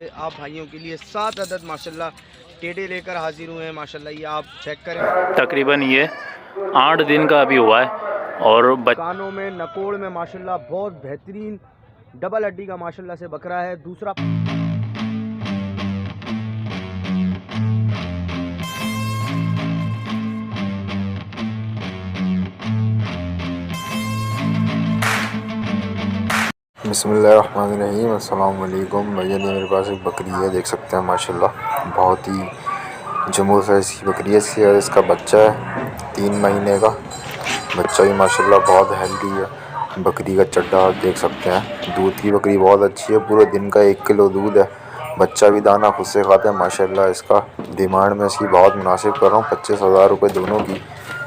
आप भाइयों के लिए 7 अदद माशाल्लाह टेढ़े लेकर हाजिर हुए हैं माशाल्लाह। ये आप चेक करें, तकरीबन ये 8 दिन का अभी हुआ है और कानों में नकोड़ में माशाल्लाह बहुत बेहतरीन डबल हड्डी का माशाल्लाह से बकरा है। दूसरा बिस्मिल्लाहिर्रहमानिर्रहीम। अस्सलाम वालेकुम भैया, ये मेरे पास एक बकरी है, देख सकते हैं माशाल्लाह बहुत ही जम्बो साइज़ की बकरी है। इसका बच्चा है 3 महीने का बच्चा भी माशाल्लाह बहुत हेल्दी है। बकरी का चड्डा आप देख सकते हैं। दूध की बकरी बहुत अच्छी है, पूरे दिन का 1 किलो दूध है। बच्चा भी दाना खुद से खाता है माशाल्लाह। इसका डिमांड में इसकी बहुत मुनासिब कर रहा हूँ, 25,000 रुपये दोनों की।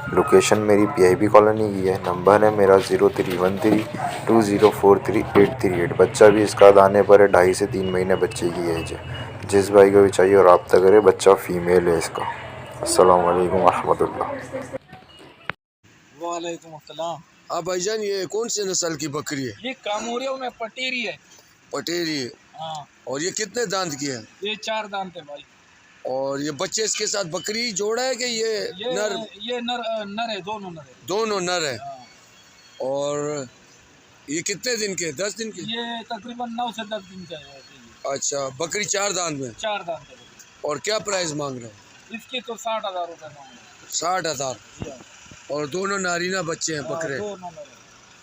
लोकेशन मेरी PIB कॉलोनी की है। नंबर है मेरा 031320433838। बच्चा भी इसका दाने पर है, 2.5 से 3 महीने बच्चे की एज है। जिस भाई को भी चाहिए रब्ता करे, बच्चा फीमेल है इसका। अस्सलाम वालेकुम रहमतुल्लाह। वालेकुम अस्सलाम। आप भाईजान ये कौन से नस्ल की बकरी है? ये कामोरियों में पटेरी है। पटेरी है। हाँ, और ये कितने दांत की है? ये 4 दांत है भाई। और ये बच्चे इसके साथ बकरी जोड़ा है कि ये नर? ये नर है, दोनों नर है। दोनों नर है। हाँ। और ये कितने दिन के? 10 दिन के? ये तकरीबन 9 से 10 दिन का है। अच्छा, बकरी 4 दांत में। 4 दांत है। और क्या प्राइस मांग रहे हैं? इसके तो 60,000 रुपये मांग रहे 60,000। और दोनों नारीना बच्चे हैं हैं। बकरे। दोनों नर है।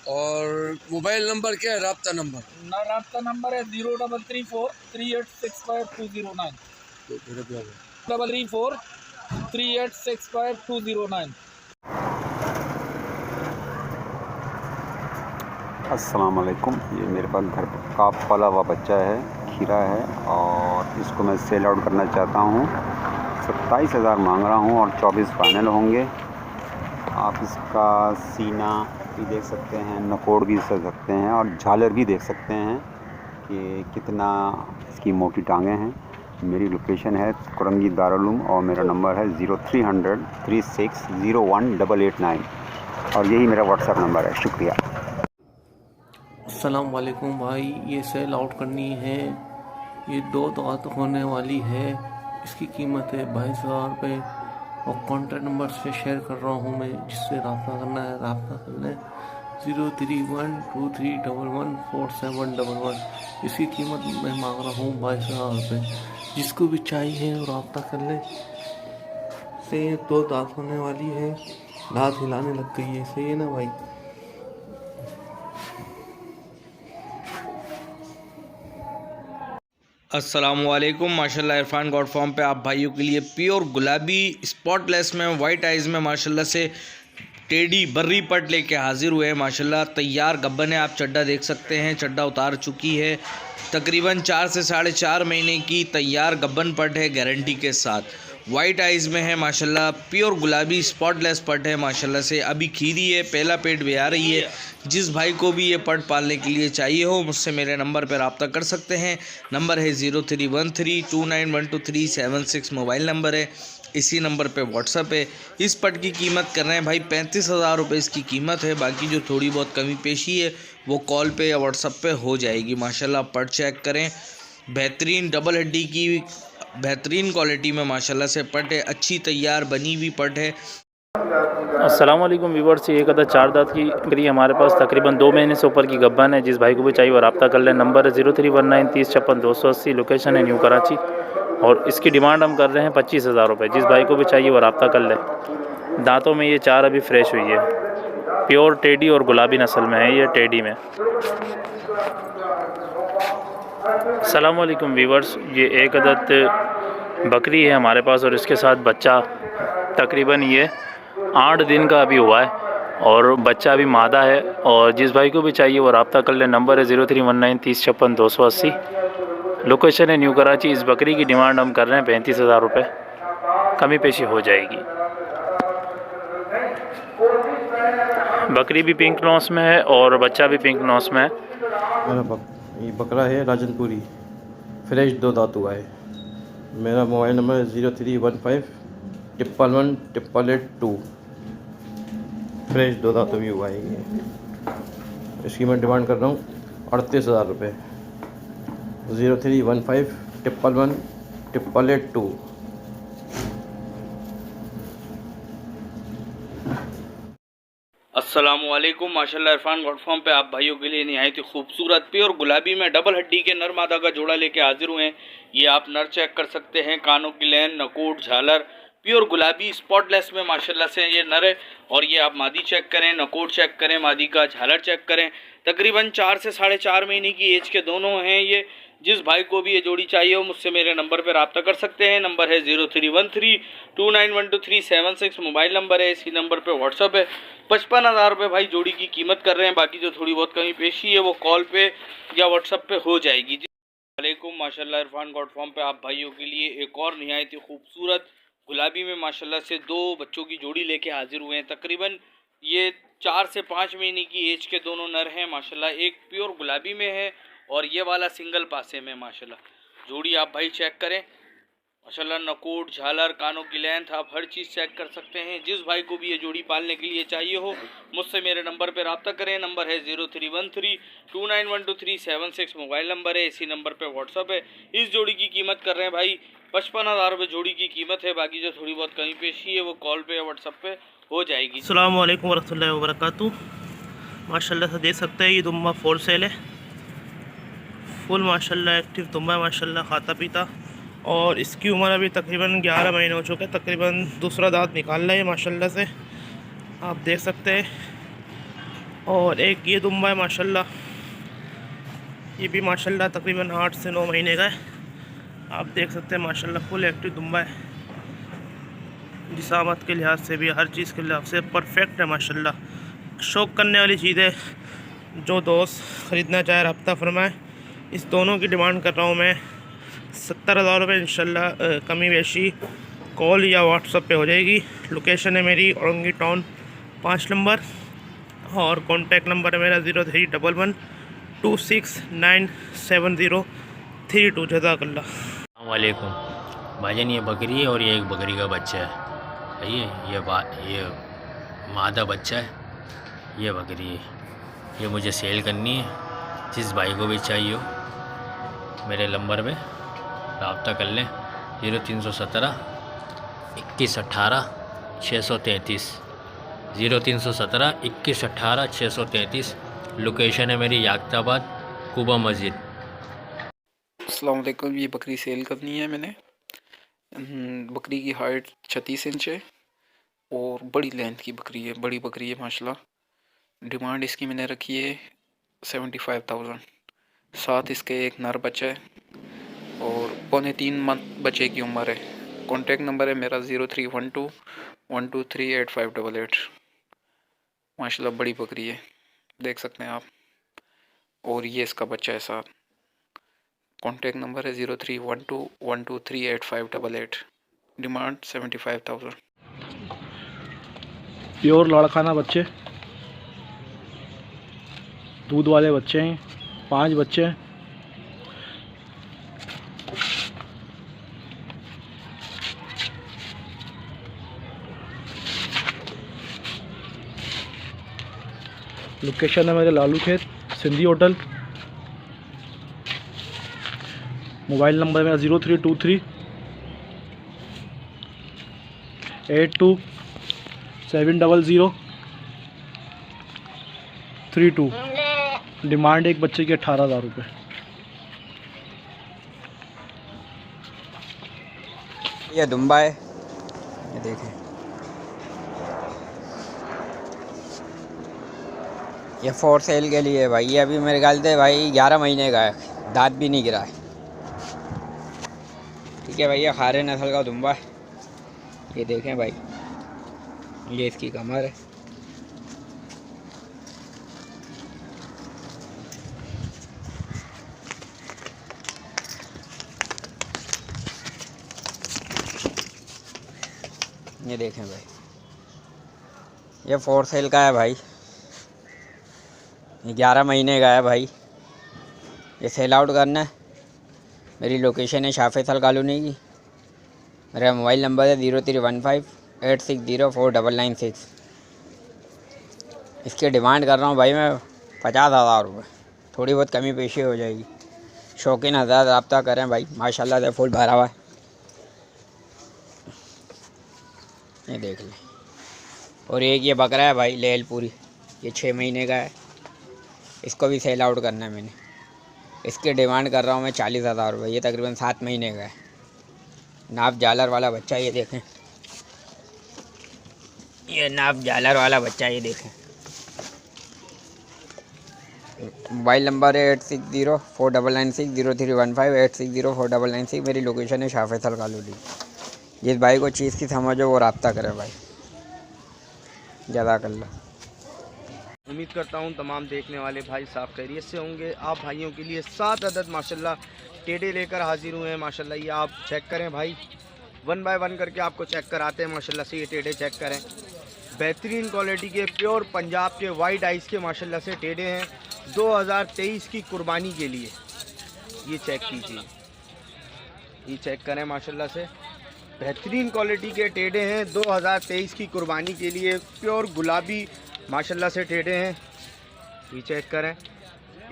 और मोबाइल नंबर क्या है, राब्ता नंबर? राब्ता नंबर है 03343865 209। अस्सलाम वालेकुम। ये मेरे पास घर का पाला हुआ बच्चा है, खीरा है, और इसको मैं सेल आउट करना चाहता हूँ। 27,000 मांग रहा हूँ और 24 फाइनल होंगे। आप इसका सीना भी देख सकते हैं, नकोड़ भी देख सकते हैं और झालर भी देख सकते हैं कि कितना इसकी मोटी टांगें हैं। मेरी लोकेशन है कुरंगी दारुल और मेरा नंबर है 030036018889 और यही मेरा व्हाट्सएप नंबर है। शुक्रिया। अस्सलाम वालेकुम भाई, ये सेल आउट करनी है। ये 2 दांत होने वाली है। इसकी कीमत है 22,000 रुपये और कॉन्टैक्ट नंबर से शेयर कर रहा हूँ मैं। जिससे रब्ता करना है रब्ता कर लें 031231147111। इसकी कीमत मैं मांग रहा हूँ 22,000 रुपये। जिसको भी चाहिए रब्ता कर ले। से 2 दांत होने वाली है, दांत हिलाने लग गई है, सही है ना भाई? अस्सलामुअलैकुम माशाल्लाह। इरफान गॉड फॉर्म पे आप भाइयों के लिए प्योर गुलाबी स्पॉटलेस में वाइट आइज़ में माशाल्लाह से टेढ़ी बर्री पट लेके हाजिर हुए हैं माशाल्लाह। तैयार गब्बन है, आप चड्डा देख सकते हैं, चड्डा उतार चुकी है। तकरीबन 4 से 4.5 महीने की तैयार गब्बन पट है, गारंटी के साथ। वाइट आइज़ में है माशाल्लाह, प्योर गुलाबी स्पॉटलेस पट है माशाल्लाह से। अभी खीरी है, पहला पेट भी आ रही है। जिस भाई को भी ये पट पालने के लिए चाहिए हो, मुझसे मेरे नंबर पर रब्ता कर सकते हैं। नंबर है 0313291237 मोबाइल नंबर है। इसी नंबर पे व्हाट्सअप है। इस पट की कीमत कर रहे हैं भाई 35,000 रुपये इसकी कीमत है। बाकी जो थोड़ी बहुत कमी पेशी है वो कॉल पे या व्हाट्सअप पे हो जाएगी माशाल्लाह। पट चेक करें, बेहतरीन डबल हड्डी की बेहतरीन क्वालिटी में माशाल्लाह से पट है। अच्छी तैयार बनी हुई पट है। अस्सलाम वालेकुम व्यूअर्स। एक अदद 4 दांत की बकरी हमारे पास तकरीबन 2 महीने से ऊपर की गब्बन है। जिस भाई को भी चाहिए वो रब्ता कर लें। नंबर है 03193056 लोकेशन है न्यू कराची और इसकी डिमांड हम कर रहे हैं 25,000 रुपये। जिस भाई को भी चाहिए वो रब्ता कर ले। दांतों में ये 4 अभी फ्रेश हुई है। प्योर टेडी और गुलाबी नस्ल में है ये, टेडी में। अस्सलाम वालेकुम व्यूअर्स। ये एक अदद बकरी है हमारे पास और इसके साथ बच्चा तकरीबन ये 8 दिन का अभी हुआ है और बच्चा अभी मादा है। और जिस भाई को भी चाहिए वो रब्ता कर ले। नंबर है 03193056 लोकेशन है न्यू कराची। इस बकरी की डिमांड हम कर रहे हैं 35,000 रुपये, कमी पेशी हो जाएगी। बकरी भी पिंक नॉस में है और बच्चा भी पिंक नॉस में है। ये बकरा है राजनपुरी, फ्रेश 2 दांत हुआ है। मेरा मोबाइल नंबर है 0315111882। फ्रेश 2 दांतों भी हुआ है ये। इसकी मैं डिमांड कर रहा हूँ 38,000 रुपये। 0315 111882। अस्सलामुअलैकुम माशाल्लाह इरफान गॉड फॉर्म पे आप भाइयों के लिए निहायत ही खूबसूरत प्योर गुलाबी में डबल हड्डी के नर मादा का जोड़ा लेके हाजिर हुए हैं। ये आप नर चेक कर सकते हैं, कानों की लेन, नकोट, झालर, प्योर गुलाबी स्पॉटलेस में माशाल्लाह से ये नर है। और ये आप मादी चेक करें, नकोट चेक करें, मादी का झालर चेक करें। तकरीबन 4 से 4.5 महीने की एज के दोनों हैं ये। जिस भाई को भी ये जोड़ी चाहिए हो मुझसे मेरे नंबर पर रब्ता कर सकते हैं। नंबर है 0313291237 मोबाइल नंबर है। इसी नंबर पे व्हाट्सअप है। 55,000 रुपये भाई जोड़ी की कीमत कर रहे हैं। बाकी जो थोड़ी बहुत कमी पेशी है वो कॉल पे या व्हाट्सअप पे हो जाएगी। जी वालेकुम माशाल्लाह इरफान गॉड फॉर्म पे आप भाइयों के लिए एक और निहायत ही खूबसूरत गुलाबी में माशाल्लाह से 2 बच्चों की जोड़ी लेके हाजिर हुए हैं। तकरीबन ये 4 से 5 महीने की एज के दोनों नर हैं माशाल्लाह। एक प्योर गुलाबी में है और ये वाला सिंगल पासे में माशाल्लाह। जोड़ी आप भाई चेक करें माशाल्लाह, नकोट, झालर, कानों की लेंथ आप हर चीज़ चेक कर सकते हैं। जिस भाई को भी ये जोड़ी पालने के लिए चाहिए हो मुझसे मेरे नंबर पर रब्ता करें। नंबर है 0313291237 मोबाइल नंबर है। इसी नंबर पे व्हाट्सअप है। इस जोड़ी की कीमत कर रहे हैं भाई 55,000 रुपये जोड़ी की कीमत है। बाकी जो थोड़ी बहुत कमी पेशी है वो कॉल पे या व्हाट्सअप पे हो जाएगी। अस्सलाम वालेकुम वरहमतुल्लाहि वबरकातुहू। माशाल्लाह से देख सकते हैं ये दुम्बा फोर सेल है, फुल माशाल्लाह एक्टिव दुम्बा है माशाल्लाह, खाता पीता। और इसकी उम्र अभी तकरीबन 11 महीने हो चुके हैं। तकरीबन दूसरा दांत निकाल रहा है माशाल्लाह से, आप देख सकते हैं। और एक ये दुम्बा है माशाल्लाह, ये भी माशाल्लाह तकरीबन 8 से 9 महीने का है। आप देख सकते हैं माशाल्लाह फुल एक्टिव दुम्बा है। जिसामत के लिहाज से भी, हर चीज़ के लिहाज से परफेक्ट है माशाल्लाह। शौक़ करने वाली चीज़ है। जो दोस्त ख़रीदना चाहे रब्ता फरमाए। इस दोनों की डिमांड कर रहा हूँ मैं 70,000 रुपये इंशाल्लाह। कमी बेशी कॉल या व्हाट्सअप पे हो जाएगी। लोकेशन है मेरी औरंगी टाउन 5 नंबर और कॉन्टैक्ट नंबर है मेरा 0311269703 जज़ाकल्लाह। वालेकुम भाईजान, ये बकरी है और ये एक बकरी का बच्चा है। ये मादा बच्चा है, ये बकरी है। ये मुझे सेल करनी है। जिस भाई को भी चाहिए हो मेरे नंबर पे रब्ता कर लें। 0317 2118 633 0317 2118 633। लोकेशन है मेरी याकताबाद कुबा मस्जिद। अस्सलाम वालेकुम। ये बकरी सेल करनी है मैंने। बकरी की हाइट 36 इंच है और बड़ी लेंथ की बकरी है, बड़ी बकरी है माशाल्लाह। डिमांड इसकी मैंने रखी है 75,000। साथ इसके एक नर बच्चा है और 2.5 मंथ बच्चे की उम्र है। कॉन्टैक्ट नंबर है मेरा 031212385888। माशाल्लाह बड़ी बकरी है, देख सकते हैं आप। और ये इसका बच्चा है साथ। कॉन्टैक्ट नंबर है 031212385888। डिमांड 75,000। प्योर लड़खाना बच्चे, दूध वाले बच्चे हैं। 5 बच्चे हैं। लोकेशन है मेरे लालू खेत सिंधी होटल। मोबाइल नंबर मेरा 0323 827003 डिमांड एक बच्चे की 18,000 रुपये। ये दुम्बा है, ये देखें। ये फॉर सेल के लिए भाई। ये अभी मेरे ख्याल से भाई 11 महीने का है, दांत भी नहीं गिरा है। ठीक है भाई, ये खारे नस्ल का दुम्बा है। ये देखें भाई, ये इसकी कमर है। ये देखें भाई, ये फॉर सेल का है भाई। ये 11 महीने का है भाई। ये सेल आउट करना है। मेरी लोकेशन है शाह फैसल कॉलोनी की। मेरा मोबाइल नंबर है 031586049996। इसकी डिमांड कर रहा हूँ भाई मैं 50,000 रुपये। थोड़ी बहुत कमी पेशी हो जाएगी। शौकीन हज़रात रब्ता करें भाई, माशाल्लाह से फुल भरा हुआ है। ये देख लें। और एक ये बकरा है भाई लेलपुरी, ये 6 महीने का है। इसको भी सेल आउट करना है मैंने। इसकी डिमांड कर रहा हूँ मैं 40,000 रुपये। ये तकरीबन 7 महीने का है। नाप जालर वाला बच्चा, ये देखें, ये नाप जालर वाला बच्चा, ये देखें। मोबाइल नंबर है 860499600315, 86049960। मेरी लोकेशन है शाह फैसल कॉलोनी। जिस भाई को चीज़ की समझ हो वो रब्ता करे भाई। जज़ाकल्लाह। उम्मीद करता हूँ तमाम देखने वाले भाई साहब खैरियत से होंगे। आप भाइयों के लिए 7 अदद माशाल्लाह टेढ़े लेकर हाजिर हुए हैं। माशाल्लाह ये आप चेक करें भाई, 1 बाय 1 करके आपको चेक कराते हैं। माशाल्लाह से ये टेढ़े चेक करें, बेहतरीन क्वालिटी के प्योर पंजाब के वाइट आइस के माशाल्लाह से टेढ़े हैं। 2023 की कुर्बानी के लिए ये चेक कीजिए, ये चेक करें। माशाल्लाह से बेहतरीन क्वालिटी के टेढ़े हैं। 2023 की कुर्बानी के लिए प्योर गुलाबी माशाल्लाह से टेढ़े हैं। ये चेक करें,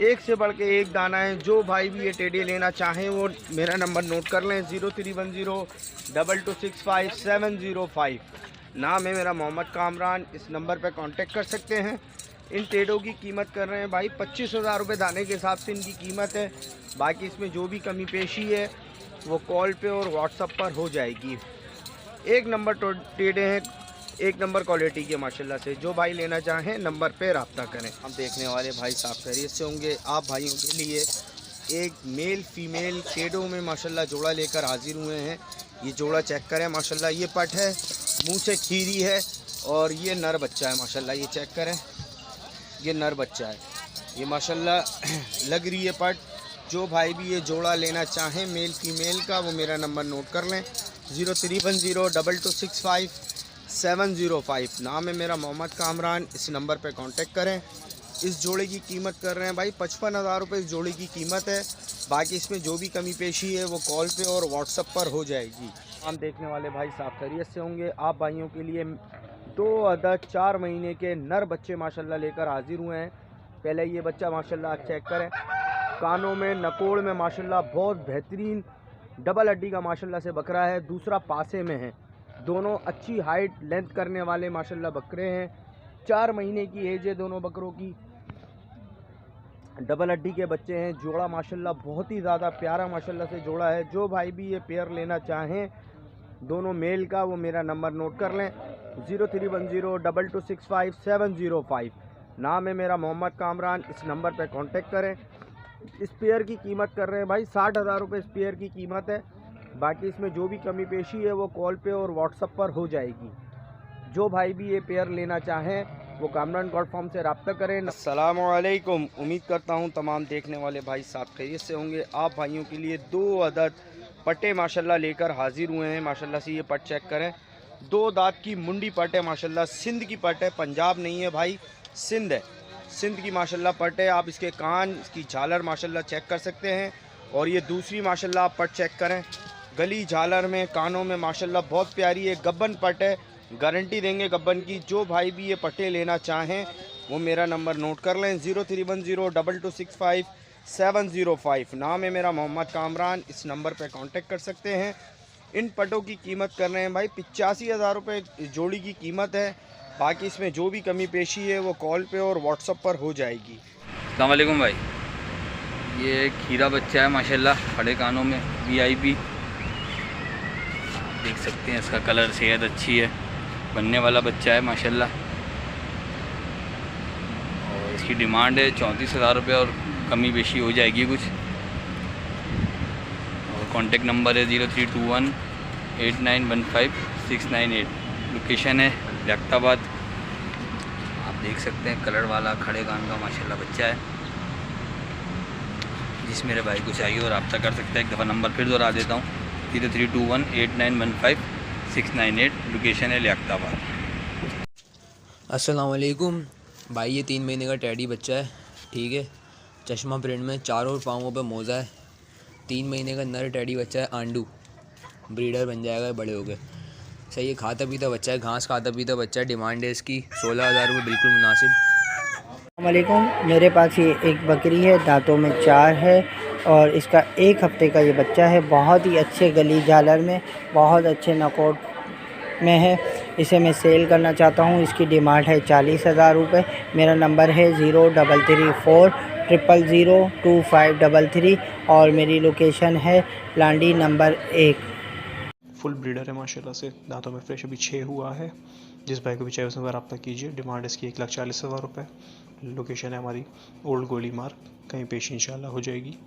एक से बढ़ के एक दाना है। जो भाई भी ये टेढ़े लेना चाहें वो मेरा नंबर नोट कर लें, 03102265 नाम है मेरा मोहम्मद कामरान। इस नंबर पर कांटेक्ट कर सकते हैं। इन टेढ़ों की कीमत कर रहे हैं भाई 25,000 रुपये दाने के हिसाब से इनकी कीमत है। बाकी इसमें जो भी कमी पेशी है वो कॉल पे और व्हाट्सएप पर हो जाएगी। एक नंबर टेढ़े हैं, एक नंबर क्वालिटी के माशाल्लाह से। जो भाई लेना चाहें नंबर पे रब्ता करें। हम देखने वाले भाई साहब खैरियत से होंगे। आप भाइयों के लिए एक मेल फीमेल टेढ़ों में माशाल्लाह जोड़ा लेकर हाजिर हुए हैं। ये जोड़ा चेक करें माशाल्लाह, ये पट है, मुँह से खीरी है और ये नर बच्चा है माशाल्लाह। ये चेक करें, ये नर बच्चा है, ये माशाल्लाह लग रही है पट। जो भाई भी ये जोड़ा लेना चाहें मेल फीमेल का वो मेरा नंबर नोट कर लें, 03102265 नाम है मेरा मोहम्मद कामरान। इस नंबर पे कांटेक्ट करें। इस जोड़े की कीमत कर रहे हैं भाई 55,000 रुपये इस जोड़े की कीमत है। बाकी इसमें जो भी कमी पेशी है वो कॉल पे और व्हाट्सएप पर हो जाएगी। हम देखने वाले भाई साहब खैरियत से होंगे। आप भाइयों के लिए 2 अदद 4 महीने के नर बच्चे माशाल्लाह लेकर हाजिर हुए हैं। पहले ये बच्चा माशाल्लाह चेक करें, कानों में नकोड़ में माशाल्लाह बहुत बेहतरीन डबल हड्डी का माशाल्लाह से बकरा है। दूसरा पासे में है। दोनों अच्छी हाइट लेंथ करने वाले माशाल्लाह बकरे हैं। 4 महीने की एज है दोनों बकरों की। डबल हड्डी के बच्चे हैं। जोड़ा माशाल्लाह बहुत ही ज़्यादा प्यारा माशाल्लाह से जोड़ा है। जो भाई भी ये पेयर लेना चाहें दोनों मेल का वो मेरा नंबर नोट कर लें, 03102265 नाम है मेरा मोहम्मद कामरान। इस नंबर पर कांटेक्ट करें। इस पेयर की कीमत कर रहे हैं भाई 60,000 रुपये इस पेयर की कीमत है। बाकी इसमें जो भी कमी पेशी है वो कॉल पे और व्हाट्सएप पर हो जाएगी। जो भाई भी ये पेयर लेना चाहें वो कामरान गोट फार्म से रब्ता करें। अस्सलाम वालेकुम। उम्मीद करता हूँ तमाम देखने वाले भाई साहब खैरियत से होंगे। आप भाइयों के लिए 2 अदद पट्टे माशाल्लाह लेकर हाजिर हुए हैं। माशाल्लाह से ये पट चेक करें, 2 दांत की मुंडी पट है माशाल्लाह। सिंध की पट है, पंजाब नहीं है भाई, सिंध है। सिंध की माशाल्लाह पट है। आप इसके कान, इसकी झालर माशाल्लाह चेक कर सकते हैं। और ये दूसरी माशाल्लाह आप पट चेक करें, गली झालर में, कानों में माशाल्लाह बहुत प्यारी है। गब्बन पट है, गारंटी देंगे गब्बन की। जो भाई भी ये पट्टे लेना चाहें वो मेरा नंबर नोट कर लें, 03102265 नाम है मेरा मोहम्मद कामरान। इस नंबर पर कांटेक्ट कर सकते हैं। इन पटों की कीमत कर रहे हैं भाई 85,000 रुपये जोड़ी की कीमत है। बाकी इसमें जो भी कमी पेशी है वो कॉल पे और व्हाट्सएप पर हो जाएगी। अस्सलाम वालेकुम भाई, ये खीरा बच्चा है माशाल्लाह, खड़े कानों में VIP देख सकते हैं। इसका कलर सेहत अच्छी है, बनने वाला बच्चा है माशाल्लाह। और इसकी डिमांड है 34,000 रुपये और कमी पेशी हो जाएगी कुछ। और कॉन्टेक्ट नंबर है 03218915 लोकेशन है जैक्टाबाद। आप देख सकते हैं कलर वाला खड़े कान का माशाल्लाह बच्चा है। जिस मेरे भाई को चाहिए और रब्ता कर सकता है। एक दफ़ा नंबर फिर दोहरा देता हूँ, 03218915 लोकेशन है जैक्टाबाद। अस्सलाम वालेकुम भाई, ये 3 महीने का टैडी बच्चा है, ठीक है। चश्मा प्रिंट में, चारों पाँवों पे मोज़ा है। 3 महीने का नर टैडी बच्चा है, आंडू ब्रीडर बन जाएगा बड़े हो गए। सही है, खाता पीता बच्चा है, घास खाता पीता बच्चा है। डिमांड है इसकी 16,000 रुपये, बिल्कुल मुनासिब। अस्सलाम वालेकुम, मेरे पास ये एक बकरी है, दांतों में 4 है, और इसका 1 हफ्ते का ये बच्चा है। बहुत ही अच्छे गली झालर में, बहुत अच्छे नकोट में है। इसे मैं सेल करना चाहता हूँ। इसकी डिमांड है 40,000 रुपये। मेरा नंबर है 0334000253 और मेरी लोकेशन है लांडी नंबर 1। फुल ब्रीडर है माशाल्लाह से, दांतों में फ्रेश अभी 6 हुआ है। जिस भाई को भी चाहिए उसमें रब्ता कीजिए। डिमांड इसकी 1,40,000 रुपये। लोकेशन है हमारी ओल्ड गोली मार्ग, कहीं पेश इंशाल्लाह हो जाएगी।